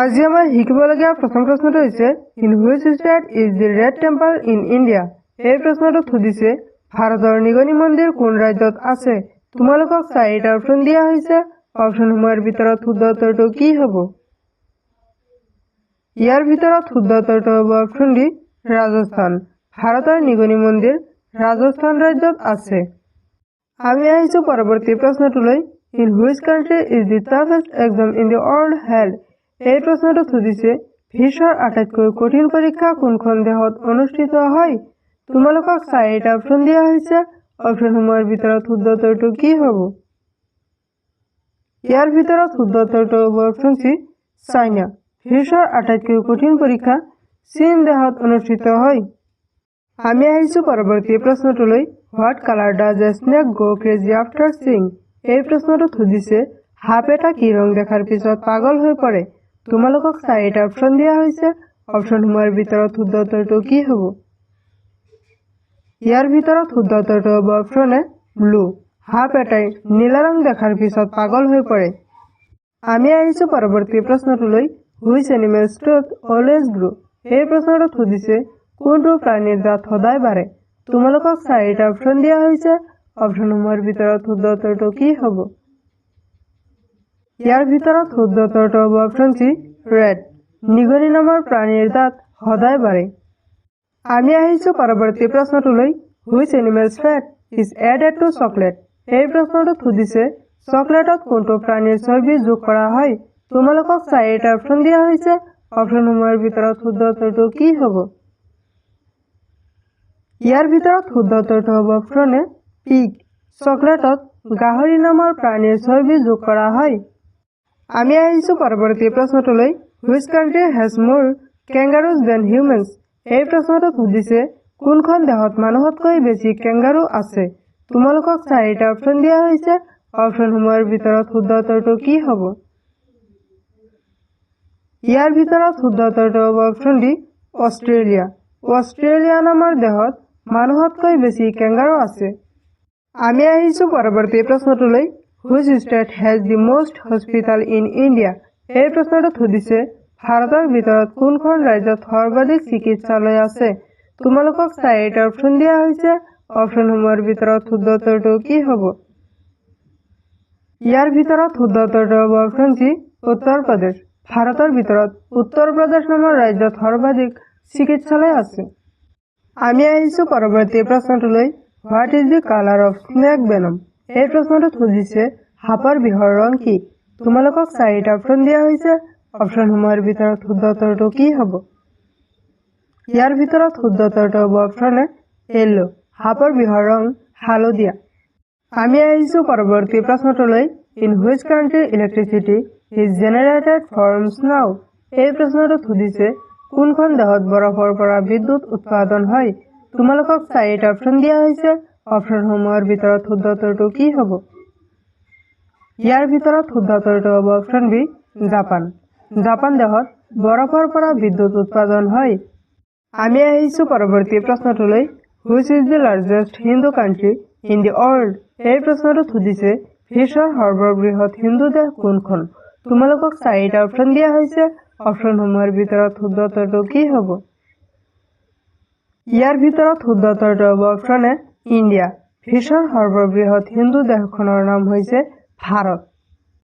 আজি আমাৰ শিকিবলগীয়া প্ৰথম প্ৰশ্নটো হৈছে in which state is the red temple in India. এই প্ৰশ্নটো সুধিছে ভাৰতৰ নিগনি মন্দিৰ কোন ৰাজ্যত আছে। তোমালোকক চাৰিটা অপশ্যন দিয়া হৈছে। অপশ্যনসমূহৰ ভিতৰত শুদ্ধ উত্তৰটো কি হ'ব? ইয়াৰ ভিতৰত শুদ্ধ উত্তৰটো হ'ব অপশ্যন ডি ৰাজস্থান। ভাৰতৰ নিগনি মন্দিৰ ৰাজস্থান ৰাজ্যত আছে। আমি আহিছো পৰৱৰ্তী প্ৰশ্নটোলৈ। In which country is the toughest exam in the world held. এই প্ৰশ্নটো সুধিছে বিশ্বৰ আটাইতকৈ কঠিন পৰীক্ষা কোনখন দেশত অনুষ্ঠিত হয়। তোমালোকক চাৰিটা অপশ্যন দিয়া হৈছে। অপশ্যনসমূহৰ ভিতৰত শুদ্ধ উত্তৰটো কি হ'ব? ইয়াৰ ভিতৰত শুদ্ধ উত্তৰটো হ'ব অপশ্যন চি চাইনা। বিশ্বৰ আটাইতকৈ কঠিন পৰীক্ষা চীন দেশত অনুষ্ঠিত হয়। আমি আহিছো পৰৱৰ্তী প্ৰশ্নটোলৈ। What colour does a snake go' crazy after sing. এই প্ৰশ্নটো সুধিছে সাপ এটা কি ৰং দেখাৰ পিছত পাগল হৈ পৰে। তোমালোকক চাৰিটা অপশ্যন দিয়া হৈছে। অপশ্যনসমূহৰ ভিতৰত শুদ্ধ উত্তৰটো কি হ'ব? ইয়াৰ ভিতৰত শুদ্ধ উত্তৰটো হ'ব অপশ্যন এ ব্লু। সাপ এটাই নীলা ৰং দেখাৰ পিছত পাগল হৈ পৰে। আমি আহিছো পৰৱৰ্তী প্ৰশ্নটোলৈ। Which animals tooth always grow. এই প্ৰশ্নটো সুধিছে কোনটো প্ৰাণীৰ দাঁত সদায় বাঢ়ে। তোমালোকক চাৰিটা অপশ্যন দিয়া হৈছে। অপশ্যনসমূহৰ ভিতৰত শুদ্ধ উত্তৰটো কি হ'ব? ইয়াৰ ভিতৰত শুদ্ধ উত্তৰটো হ'ব অপশ্যন চি ৰেড। নিগনি নামৰ প্ৰাণীৰ দাঁত সদায় বাঢ়ে। আমি আহিছো পৰৱৰ্তী প্ৰশ্নটোলৈ। Which animals fat is added to chocolate. এই প্ৰশ্নটো সুধিছে চকলেটত কোনটো প্ৰাণীৰ চৰ্বি যোগ কৰা হয়। তোমালোকক চাৰিটা অপশ্যন দিয়া হৈছে। অপশ্যনসমূহৰ ভিতৰত শুদ্ধ উত্তৰটো কি হ'ব? ইয়াৰ ভিতৰত শুদ্ধ উত্তৰটো হ'ব অপশ্যন এ পিগ। চকলেটত গাহৰি নামৰ প্ৰাণীৰ চৰ্বি যোগ কৰা হয়। আমি আহিছো পৰৱৰ্তী প্ৰশ্নটোলৈ। হুইচ কাণ্ট্ৰি হেজ মোৰ কেংগাৰুজ দেন হিউমেনছ। এই প্ৰশ্নটো সুধিছে কোনখন দেশত মানুহতকৈ বেছি কেংগাৰু আছে। তোমালোকক চাৰিটা অপশ্যন দিয়া হৈছে। অপশ্যনসমূহৰ ভিতৰত শুদ্ধ উত্তৰটো কি হ'ব? ইয়াৰ ভিতৰত শুদ্ধ উত্তৰটো হ'ব অপশ্যন ডি অষ্ট্ৰেলিয়া। অষ্ট্ৰেলিয়া নামৰ দেশত মানুহতকৈ বেছি কেংগাৰু আছে। আমি আহিছো পৰৱৰ্তী প্ৰশ্নটোলৈ। Which state has the most hospital in India. এই প্ৰশ্নটো সুধিছে ভাৰতৰ ভিতৰত কোনখন ৰাজ্যত সৰ্বাধিক চিকিৎসালয় আছে। তোমালোকক চাৰিটা অপশ্যন দিয়া হৈছে। অপশ্যনসমূহৰ ভিতৰত শুদ্ধ উত্তৰটো কি হ'ব? ইয়াৰ ভিতৰত শুদ্ধ উত্তৰটো হ'ব অপশ্যন চি উত্তৰ প্ৰদেশ। ভাৰতৰ ভিতৰত উত্তৰ প্ৰদেশ নামৰ ৰাজ্যত সৰ্বাধিক চিকিৎসালয় আছে। আমি আহিছো পৰৱৰ্তী প্ৰশ্নটোলৈ। What is the colour of snake venom. এই প্ৰশ্নটো সুধিছে সাপৰ বিষৰ ৰং কি। তোমালোকক চাৰিটা অপশ্যন দিয়া হৈছে। অপশ্যনসমূহৰ ভিতৰত শুদ্ধ উত্তৰটো কি হ'ব? ইয়াৰ ভিতৰত শুদ্ধ উত্তৰটো হ'ব অপশ্যন এ য়েল্লো। সাপৰ বিষৰ ৰং হালধীয়া। আমি আহিছো পৰৱৰ্তী প্ৰশ্নটোলৈ। In which country electricity is generated from snow. এই প্ৰশ্নটো সুধিছে কোনখন দেশত বৰফৰ পৰা বিদ্যুৎ উৎপাদন হয়। তোমালোকক চাৰিটা অপশ্যন দিয়া হৈছে। অপশ্যনসমূহৰ ভিতৰত শুদ্ধ উত্তৰটো কি হ'ব? ইয়াৰ ভিতৰত শুদ্ধ উত্তৰটো হ'ব অপশ্যন বি জাপান। জাপান দেশত বৰফৰ পৰা বিদ্যুৎ উৎপাদন হয়। আমি আহিছো পৰৱৰ্তী প্ৰশ্নটোলৈ। Which is the largest Hindu country in the world. এই প্ৰশ্নটো সুধিছে বিশ্বৰ সৰ্ববৃহৎ হিন্দু দেশ কোনখন। তোমালোকক চাৰিটা অপশ্যন দিয়া হৈছে। অপশ্যনসমূহৰ ভিতৰত শুদ্ধ উত্তৰটো কি হ'ব? ইয়াৰ ভিতৰত শুদ্ধ উত্তৰটো হ'ব অপশ্যন এ ইণ্ডিয়া। বিশ্বৰ সৰ্ববৃহৎ হিন্দু দেশখনৰ নাম হৈছে ভাৰত।